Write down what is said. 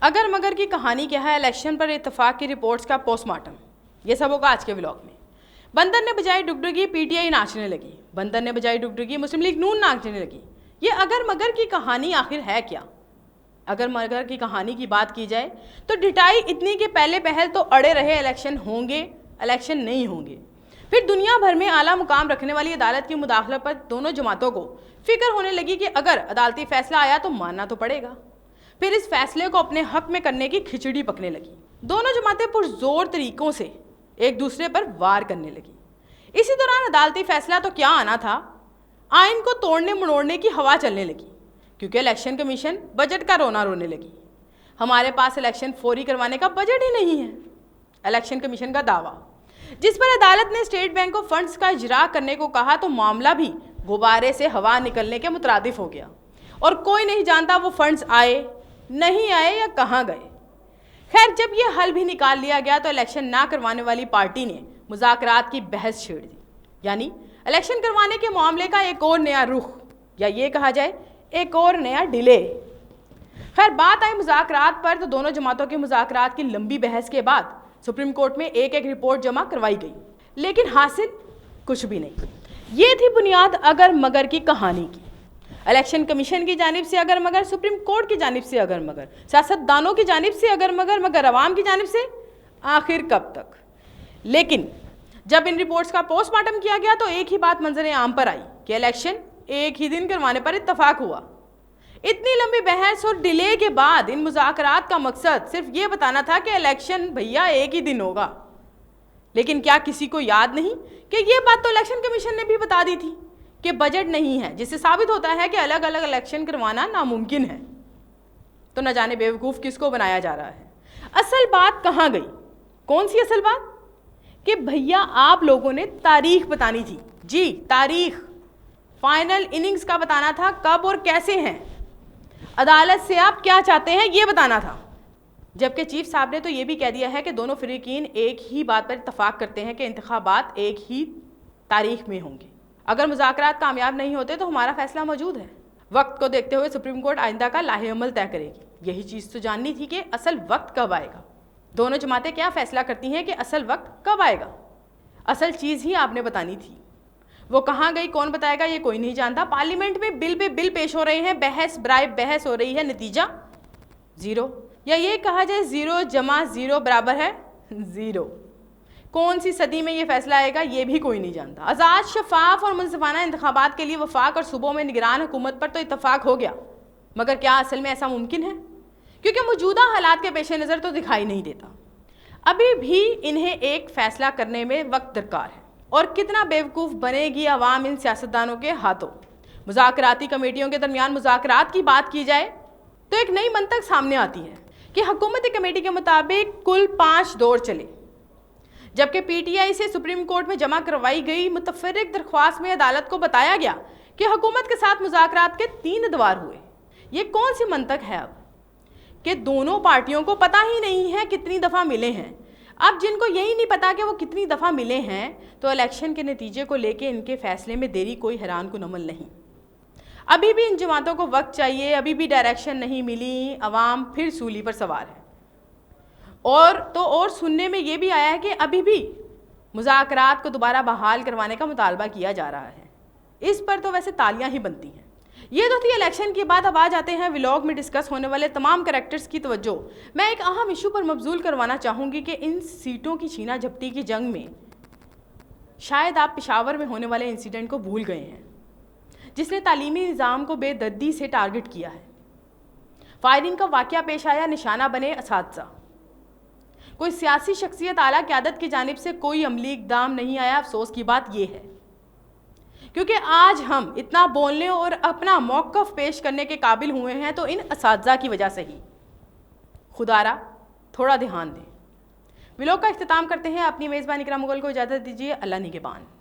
اگر مگر کی کہانی کیا ہے؟ الیکشن پر اتفاق کی رپورٹس کا پوسٹ مارٹم، یہ سب ہوگا آج کے ولاگ میں۔ بندر نے بجائی ڈگڈگی پی ٹی آئی ناچنے لگی، بندر نے بجائی ڈگڈگی مسلم لیگ نون ناچنے لگی۔ یہ اگر مگر کی کہانی آخر ہے کیا؟ اگر مگر کی کہانی کی بات کی جائے تو ڈٹائی اتنی کہ پہلے پہل تو اڑے رہے الیکشن ہوں گے، الیکشن نہیں ہوں گے۔ پھر دنیا بھر میں اعلیٰ مقام رکھنے والی عدالت کی مداخلت پر دونوں جماعتوں کو فکر ہونے لگی کہ اگر عدالتی فیصلہ آیا تو ماننا تو پڑے گا۔ پھر اس فیصلے کو اپنے حق میں کرنے کی کھچڑی پکنے لگی۔ دونوں جماعتیں پرزور طریقوں سے ایک دوسرے پر وار کرنے لگی۔ اسی دوران عدالتی فیصلہ تو کیا آنا تھا، آئین کو توڑنے مڑوڑنے کی ہوا چلنے لگی، کیونکہ الیکشن کمیشن بجٹ کا رونا رونے لگی۔ ہمارے پاس الیکشن فوری کروانے کا بجٹ ہی نہیں ہے، الیکشن کمیشن کا دعویٰ، جس پر عدالت نے اسٹیٹ بینک کو فنڈز کا اجرا کرنے کو کہا تو معاملہ بھی غبارے سے ہوا نکلنے کے مترادف ہو گیا، اور کوئی نہیں جانتا وہ فنڈز آئے نہیں آئے یا کہاں گئے۔ خیر، جب یہ حل بھی نکال لیا گیا تو الیکشن نہ کروانے والی پارٹی نے مذاکرات کی بحث چھیڑ دی، یعنی الیکشن کروانے کے معاملے کا ایک اور نیا رخ، یا یہ کہا جائے ایک اور نیا ڈیلے۔ خیر، بات آئی مذاکرات پر تو دونوں جماعتوں کے مذاکرات کی لمبی بحث کے بعد سپریم کورٹ میں ایک ایک رپورٹ جمع کروائی گئی، لیکن حاصل کچھ بھی نہیں۔ یہ تھی بنیاد اگر مگر کی کہانی کی۔ الیکشن کمیشن کی جانب سے اگر مگر، سپریم کورٹ کی جانب سے اگر مگر، سیاست دانوں کی جانب سے اگر مگر، مگر عوام کی جانب سے آخر کب تک؟ لیکن جب ان رپورٹس کا پوسٹ مارٹم کیا گیا تو ایک ہی بات منظر عام پر آئی کہ الیکشن ایک ہی دن کروانے پر اتفاق ہوا۔ اتنی لمبی بحث اور ڈیلے کے بعد ان مذاکرات کا مقصد صرف یہ بتانا تھا کہ الیکشن بھیا ایک ہی دن ہوگا۔ لیکن کیا کسی کو یاد نہیں کہ یہ بات تو الیکشن کمیشن نے بھی بتا دی تھی کہ بجٹ نہیں ہے، جس سے ثابت ہوتا ہے کہ الگ الگ الیکشن کروانا ناممکن ہے۔ تو نہ جانے بیوقوف کس کو بنایا جا رہا ہے۔ اصل بات کہاں گئی؟ کون سی اصل بات؟ کہ بھیا آپ لوگوں نے تاریخ بتانی تھی۔ جی، تاریخ، فائنل اننگز کا بتانا تھا، کب اور کیسے ہیں۔ عدالت سے آپ کیا چاہتے ہیں یہ بتانا تھا۔ جبکہ چیف صاحب نے تو یہ بھی کہہ دیا ہے کہ دونوں فریقین ایک ہی بات پر اتفاق کرتے ہیں کہ انتخابات ایک ہی تاریخ میں ہوں گے۔ اگر مذاکرات کامیاب نہیں ہوتے تو ہمارا فیصلہ موجود ہے۔ وقت کو دیکھتے ہوئے سپریم کورٹ آئندہ کا لاہ عمل طے کرے گی۔ یہی چیز تو جاننی تھی کہ اصل وقت کب آئے گا۔ دونوں جماعتیں کیا فیصلہ کرتی ہیں کہ اصل وقت کب آئے گا۔ اصل چیز ہی آپ نے بتانی تھی۔ وہ کہاں گئی، کون بتائے گا، یہ کوئی نہیں جانتا۔ پارلیمنٹ میں بل پہ بل پیش ہو رہے ہیں، بحث برائے بحث ہو رہی ہے، نتیجہ زیرو، یا یہ کہا جائے 0 + 0 = 0۔ کون سی صدی میں یہ فیصلہ آئے گا یہ بھی کوئی نہیں جانتا۔ آزاد، شفاف اور منصفانہ انتخابات کے لیے وفاق اور صوبوں میں نگران حکومت پر تو اتفاق ہو گیا، مگر کیا اصل میں ایسا ممکن ہے؟ کیونکہ موجودہ حالات کے پیش نظر تو دکھائی نہیں دیتا۔ ابھی بھی انہیں ایک فیصلہ کرنے میں وقت درکار ہے، اور کتنا بیوقوف بنے گی عوام ان سیاستدانوں کے ہاتھوں۔ مذاکراتی کمیٹیوں کے درمیان مذاکرات کی بات کی جائے تو ایک نئی منطق سامنے آتی ہے کہ حکومتی کمیٹی کے مطابق کل 5 دور چلے، جبکہ پی ٹی آئی سے سپریم کورٹ میں جمع کروائی گئی متفرق درخواست میں عدالت کو بتایا گیا کہ حکومت کے ساتھ مذاکرات کے 3 ادوار ہوئے۔ یہ کون سی منطق ہے اب کہ دونوں پارٹیوں کو پتہ ہی نہیں ہے کتنی دفعہ ملے ہیں؟ اب جن کو یہی نہیں پتا کہ وہ کتنی دفعہ ملے ہیں تو الیکشن کے نتیجے کو لے کے ان کے فیصلے میں دیری کوئی حیران کن عمل نہیں۔ ابھی بھی ان جماعتوں کو وقت چاہیے، ابھی بھی ڈائریکشن نہیں ملی، عوام پھر سولی پر سوار ہے۔ اور سننے میں یہ بھی آیا ہے کہ ابھی بھی مذاکرات کو دوبارہ بحال کروانے کا مطالبہ کیا جا رہا ہے۔ اس پر تو ویسے تالیاں ہی بنتی ہیں۔ یہ تو تھی الیکشن کی بات۔ اب آ جاتے ہیں ولاگ میں ڈسکس ہونے والے تمام کریکٹرز کی توجہ میں ایک اہم ایشو پر مبذول کروانا چاہوں گی کہ ان سیٹوں کی چھینا جھپٹی کی جنگ میں شاید آپ پشاور میں ہونے والے انسیڈنٹ کو بھول گئے ہیں، جس نے تعلیمی نظام کو بے دردی سے ٹارگٹ کیا ہے۔ فائرنگ کا واقعہ پیش آیا، نشانہ بنے اساتذہ۔ کوئی سیاسی شخصیت اعلیٰ قیادت کی جانب سے کوئی عملی اقدام نہیں آیا۔ افسوس کی بات یہ ہے کیونکہ آج ہم اتنا بولنے اور اپنا موقف پیش کرنے کے قابل ہوئے ہیں تو ان اساتذہ کی وجہ سے ہی۔ خدا را تھوڑا دھیان دیں۔ ولاگ کا اختتام کرتے ہیں، اپنی میزبان اکرام مغل کو اجازت دیجیے۔ اللہ نگہبان۔